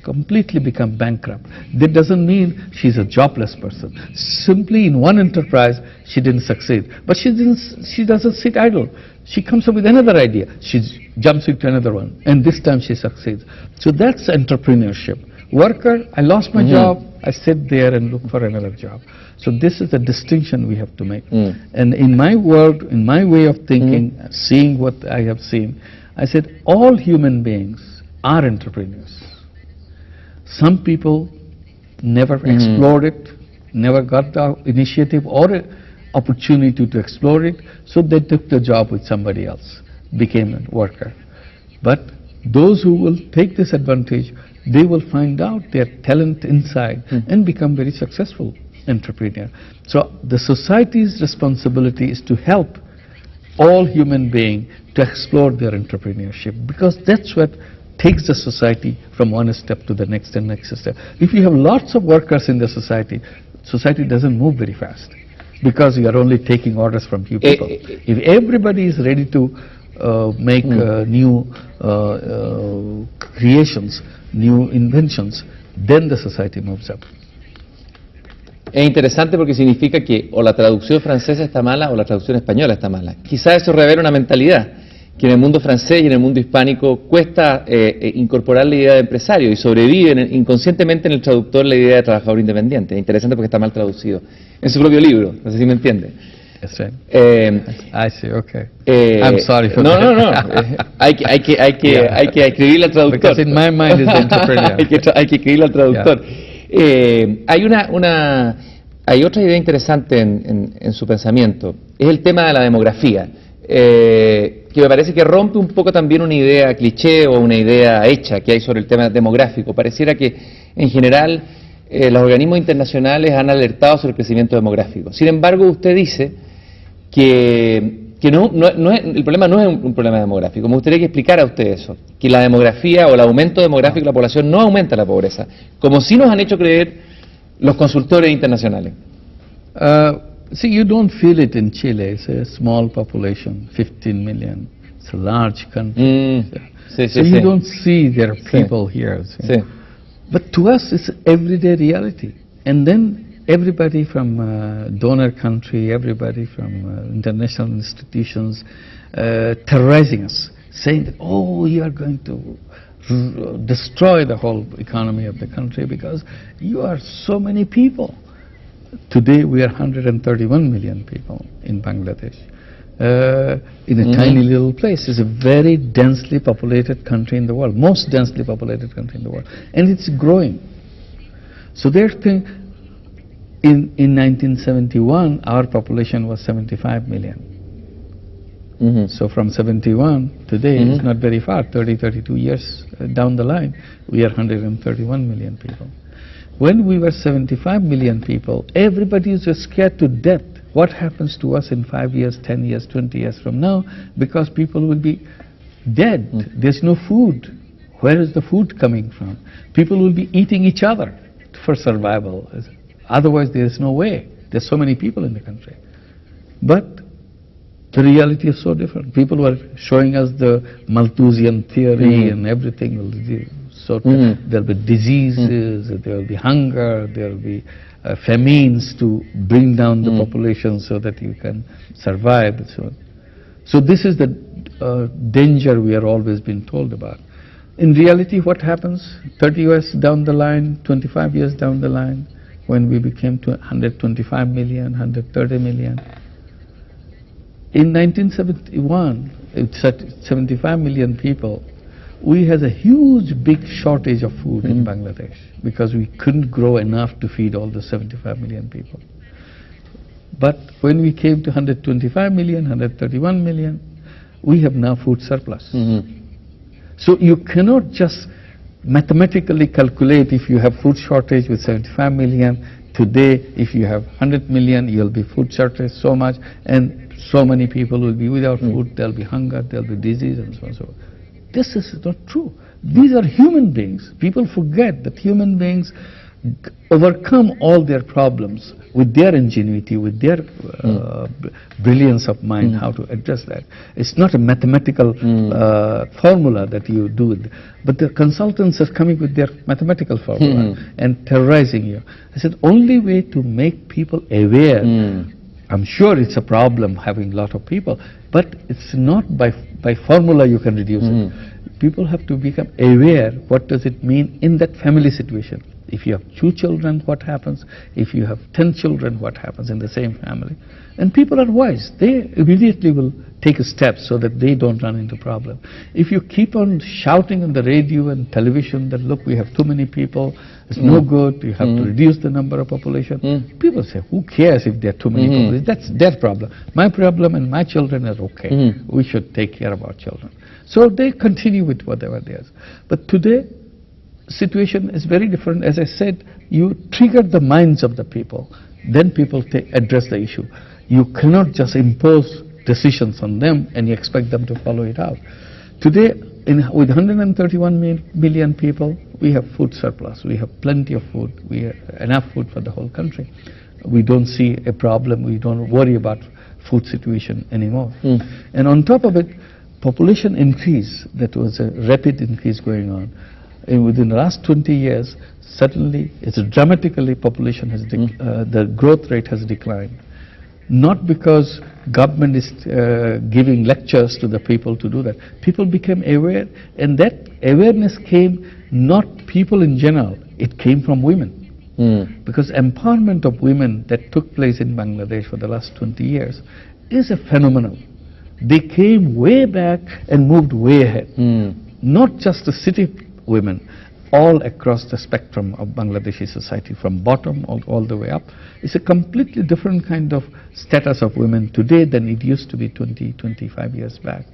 completely become bankrupt. That doesn't mean she's a jobless person. Simply in one enterprise, she didn't succeed. But she doesn't sit idle. She comes up with another idea. She jumps into another one. And this time she succeeds. So that's entrepreneurship. Worker, I lost my job, I sit there and look for another job. So this is the distinction we have to make. And in my world, in my way of thinking, seeing what I have seen, I said all human beings are entrepreneurs. Some people never explored it, never got the initiative or opportunity to explore it, so they took the job with somebody else, became a worker. But those who will take this advantage, they will find out their talent inside and become very successful entrepreneur. So the society's responsibility is to help all human beings to explore their entrepreneurship, because that's what takes the society from one step to the next and next step. If you have lots of workers in the society, society doesn't move very fast, because you are only taking orders from few people. If everybody is ready to make new creations, new inventions, then the society moves up. Es interesante porque significa que o la traducción francesa está mala o la traducción española está mala. Quizás eso revela una mentalidad que en el mundo francés y en el mundo hispánico cuesta incorporar la idea de empresario, y sobrevive inconscientemente en el traductor la idea de trabajador independiente. Es interesante porque está mal traducido en su propio libro, no sé si me entiende. Yes, right. I see, okay. I'm sorry for that. No. Hay que escribirle al traductor. Because in my mind is the entrepreneur. hay que escribirle al traductor. Hay otra idea interesante en su pensamiento, es el tema de la demografía, que me parece que rompe un poco también una idea cliché o una idea hecha que hay sobre el tema demográfico. Pareciera que en general los organismos internacionales han alertado sobre el crecimiento demográfico. Sin embargo, usted dice que el problema no es un problema demográfico. Me gustaría que explicara usted eso, que la demografía o el aumento demográfico de la población no aumenta la pobreza, como sí nos han hecho creer los consultores internacionales. See, you don't feel it in Chile. It's a small population, 15 million. It's a large country. So you don't see their people here. See? But to us, it's everyday reality. And then everybody from donor country, everybody from international institutions terrorizing us, saying that, oh, you are going to destroy the whole economy of the country because you are so many people. Today we are 131 million people in Bangladesh. In a tiny little place. It's a very densely populated country in the world, most densely populated country in the world, and it's growing. So there's in 1971 our population was 75 million. So from 71 today it's not very far, 32 years down the line we are 131 million people. When we were 75 million people, everybody was scared to death. What happens to us in 5 years, 10 years, 20 years from now? Because people will be dead. There's no food. Where is the food coming from? People will be eating each other for survival. Otherwise, there is no way. There's so many people in the country. But the reality is so different. People were showing us the Malthusian theory and everything will be so there'll be diseases, there will be hunger, there will be famines to bring down the population so that you can survive and so on. So this is the danger we are always being told about. In reality, what happens 30 years down the line, 25 years down the line, when we became to 125 million, 130 million. In 1971, it's at 75 million people, we had a huge, big shortage of food in Bangladesh because we couldn't grow enough to feed all the 75 million people. But when we came to 125 million, 131 million, we have now food surplus. So you cannot just mathematically calculate if you have food shortage with 75 million. Today, if you have 100 million, you'll be food shortage so much, and so many people will be without food, there'll be hunger, there'll be disease, and so on and so forth. This is not true. These are human beings. People forget that human beings overcome all their problems with their ingenuity, with their brilliance of mind, how to address that. It's not a mathematical formula that you do, but the consultants are coming with their mathematical formula and terrorizing you. I said, only way to make people aware, I'm sure it's a problem having a lot of people, but it's not by formula you can reduce it. people have to become aware what does it mean in that family situation. If you have 2 children, what happens? If you have 10 children, what happens in the same family? And people are wise. They immediately will take a step so that they don't run into problem. If you keep on shouting on the radio and television that, look, we have too many people, it's no good, you have to reduce the number of population, people say, who cares if there are too many people? That's their problem. My problem and my children are okay. We should take care of our children. So they continue with whatever theirs. But today, situation is very different. As I said, you trigger the minds of the people, then people address the issue. You cannot just impose decisions on them and you expect them to follow it out. Today, with 131 million people, we have food surplus. We have plenty of food. We have enough food for the whole country. We don't see a problem. We don't worry about food situation anymore. And on top of it, population increase, that was a rapid increase going on. And within the last 20 years, suddenly, it's dramatically population has the growth rate has declined. Not because government is giving lectures to the people to do that. People became aware, and that awareness came not people in general, it came from women. Because empowerment of women that took place in Bangladesh for the last 20 years is a phenomenon. They came way back and moved way ahead. Not just the city women, all across the spectrum of Bangladeshi society, from bottom all the way up. It's a completely different kind of status of women today than it used to be 20, 25 years back.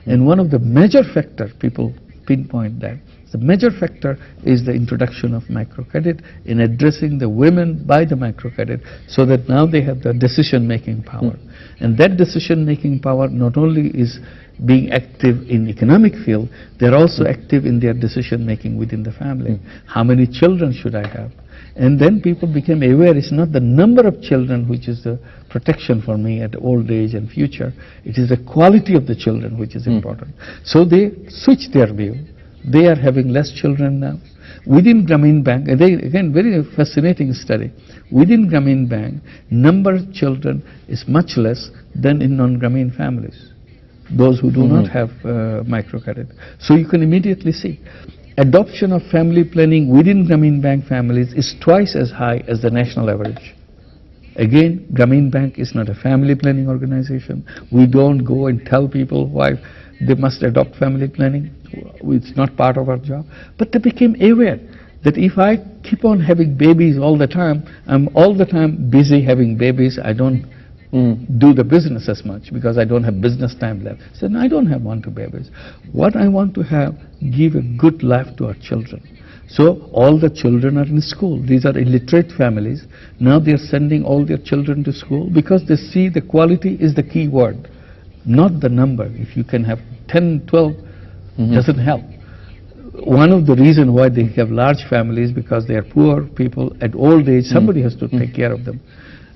And one of the major factors, people pinpoint that, the major factor is the introduction of microcredit in addressing the women by the microcredit, so that now they have the decision-making power. And that decision-making power not only is being active in economic field, they're also active in their decision-making within the family. How many children should I have? And then people became aware it's not the number of children which is the protection for me at old age and future. It is the quality of the children which is important. So they switched their view. They are having less children now. Within Grameen Bank, again, very fascinating study. Within Grameen Bank, number of children is much less than in non-Grameen families, those who do not have microcredit. So you can immediately see adoption of family planning within Grameen Bank families is twice as high as the national average. Again, Grameen Bank is not a family planning organization. We don't go and tell people why they must adopt family planning. It's not part of our job. But they became aware that if I keep on having babies all the time, I'm all the time busy having babies, I don't do the business as much because I don't have business time left. So no, I don't have 1 2 babies. What I want to have, give a good life to our children. So all the children are in school. These are illiterate families. Now they are sending all their children to school because they see the quality is the key word, not the number. If you can have 10, 12, doesn't help. One of the reasons why they have large families because they are poor people at old age, somebody has to take care of them.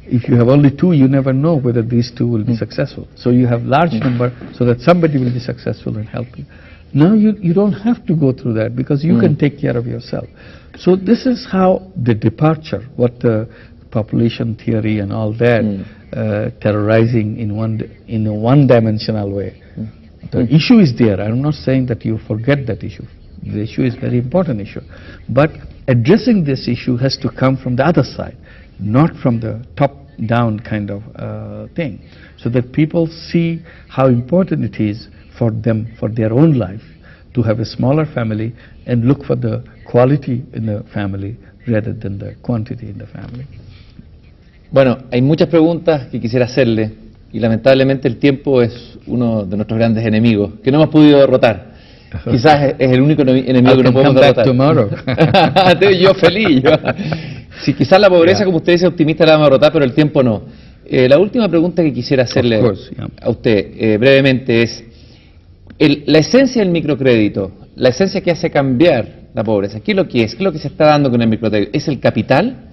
If you have only 2, you never know whether these 2 will be successful. So you have large number so that somebody will be successful and help you. Now you don't have to go through that because you can take care of yourself. So this is how the departure, what the population theory and all that, terrorizing in a one-dimensional way. The issue is there. I'm not saying that you forget that issue. The issue is a very important issue. But addressing this issue has to come from the other side, not from the top-down kind of thing, so that people see how important it is for them, for their own life, to have a smaller family and look for the quality in the family rather than the quantity in the family. Bueno, hay muchas preguntas que quisiera hacerle y lamentablemente el tiempo es uno de nuestros grandes enemigos que no hemos podido derrotar. Quizás es el único enemigo que no podemos derrotar. Yo feliz. Sí, quizás la pobreza, como usted dice, optimista la vamos a derrotar, pero el tiempo no. La última pregunta que quisiera hacerle a usted brevemente es la esencia del microcrédito, la esencia que hace cambiar la pobreza. ¿Qué es lo que es? ¿Qué es lo que se está dando con el microcrédito? ¿Es el capital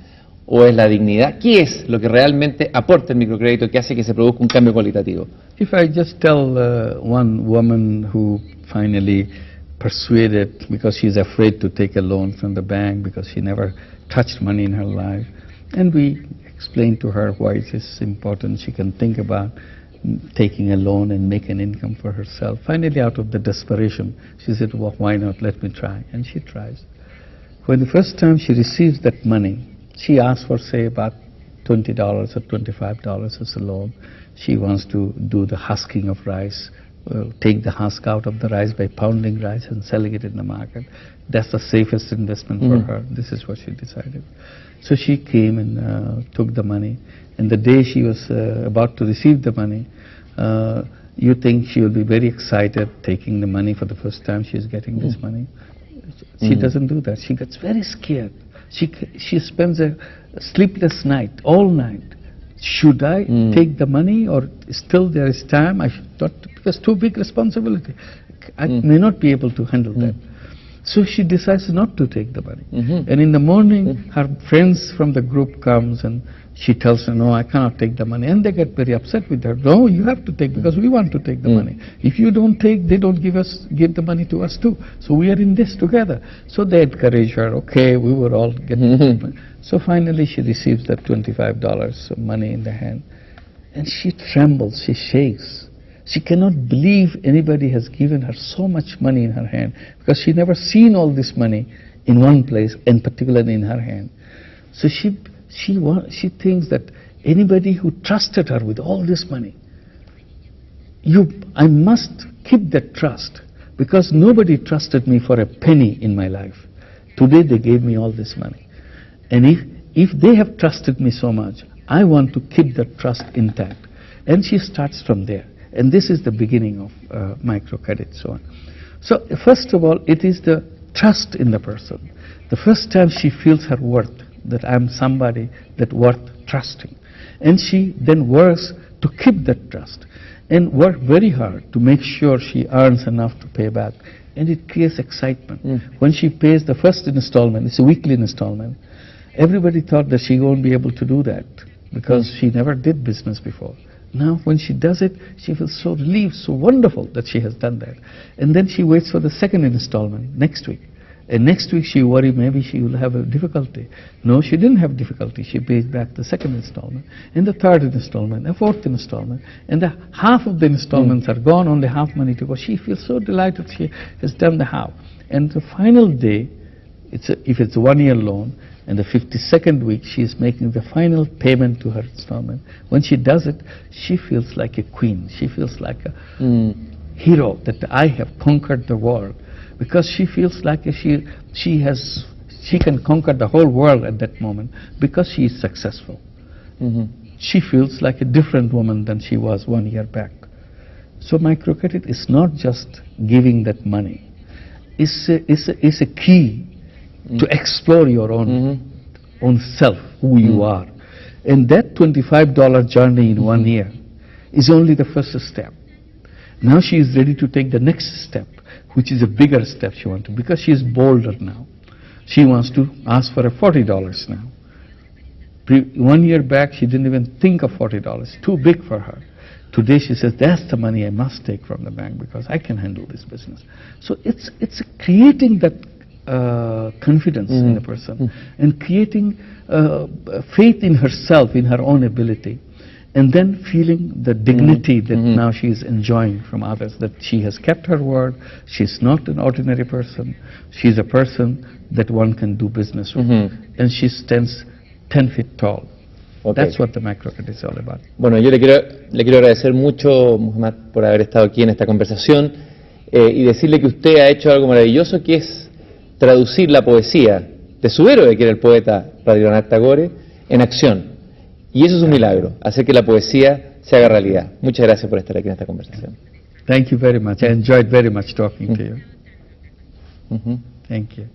o es la dignidad? ¿Qué es lo que realmente aporta el microcrédito que hace que se produzca un cambio cualitativo? If I just tell one woman who finally persuaded, because she's afraid to take a loan from the bank because she never touched money in her life, and we explained to her why it is important, she can think about, taking a loan and make an income for herself. Finally, out of the desperation, she said, well, why not, let me try. And she tries. When the first time she receives that money, she asks for, say, about $20 or $25 as a loan. She wants to do the husking of rice, take the husk out of the rice by pounding rice and selling it in the market. That's the safest investment for her. This is what she decided. So she came and took the money. And the day she was about to receive the money, you think she will be very excited taking the money for the first time she is getting this money. She doesn't do that. She gets very scared. She spends a sleepless night, all night. Should I take the money, or still there is time? I should not, because too big responsibility. I may not be able to handle that. So she decides not to take the money. And in the morning, her friends from the group comes and she tells her, no, I cannot take the money. And they get very upset with her. No, you have to take, because we want to take the money. If you don't take, they don't give the money to us too. So we are in this together. So they encourage her. Okay, we will all get the money. So finally she receives that $25 of money in the hand. And she trembles, she shakes. She cannot believe anybody has given her so much money in her hand, because she never seen all this money in one place, and particularly in her hand. So she thinks that anybody who trusted her with all this money, I must keep that trust, because nobody trusted me for a penny in my life. Today they gave me all this money. And if they have trusted me so much, I want to keep that trust intact. And she starts from there. And this is the beginning of microcredit, so on. So first of all, it is the trust in the person. The first time she feels her worth, that I'm somebody that worth trusting. And she then works to keep that trust and work very hard to make sure she earns enough to pay back. And it creates excitement. When she pays the first installment, it's a weekly installment, everybody thought that she won't be able to do that, because she never did business before. Now when she does it, she feels so relieved, so wonderful that she has done that. And then she waits for the second installment next week. And next week she worries maybe she will have a difficulty. No, she didn't have difficulty. She pays back the second installment, and the third installment, the fourth installment. And the half of the installments are gone, only half money to go. She feels so delighted she has done the half. And the final day, if it's a 1-year loan, and the 52nd week she is making the final payment to her installment. When she does it, she feels like a queen. She feels like a hero, that I have conquered the world. Because she feels like she can conquer the whole world at that moment, because she is successful. She feels like a different woman than she was 1 year back. So microcredit is not just giving that money. It's a key to explore your own self, who you are. And that $25 journey in 1 year is only the first step. Now she is ready to take the next step, which is a bigger step she wants to, because she is bolder now. She wants to ask for a $40 now. 1 year back she didn't even think of $40, too big for her. Today she says, that's the money I must take from the bank, because I can handle this business. So it's creating that confidence in the person, and creating faith in herself, in her own ability, and then feeling the dignity that now she is enjoying from others, that she has kept her word. She's not an ordinary person. She's a person that one can do business with, and she stands 10 feet tall. That's what the microcredit is all about. Bueno, yo le quiero agradecer mucho, Muhammad, por haber estado aquí en esta conversación, y decirle que usted ha hecho algo maravilloso, que es traducir la poesía de su héroe, que era el poeta Rabindranath Tagore, en acción. Y eso es un milagro, hacer que la poesía se haga realidad. Muchas gracias por estar aquí en esta conversación. Thank you very much. I enjoyed very much talking to you. Thank you.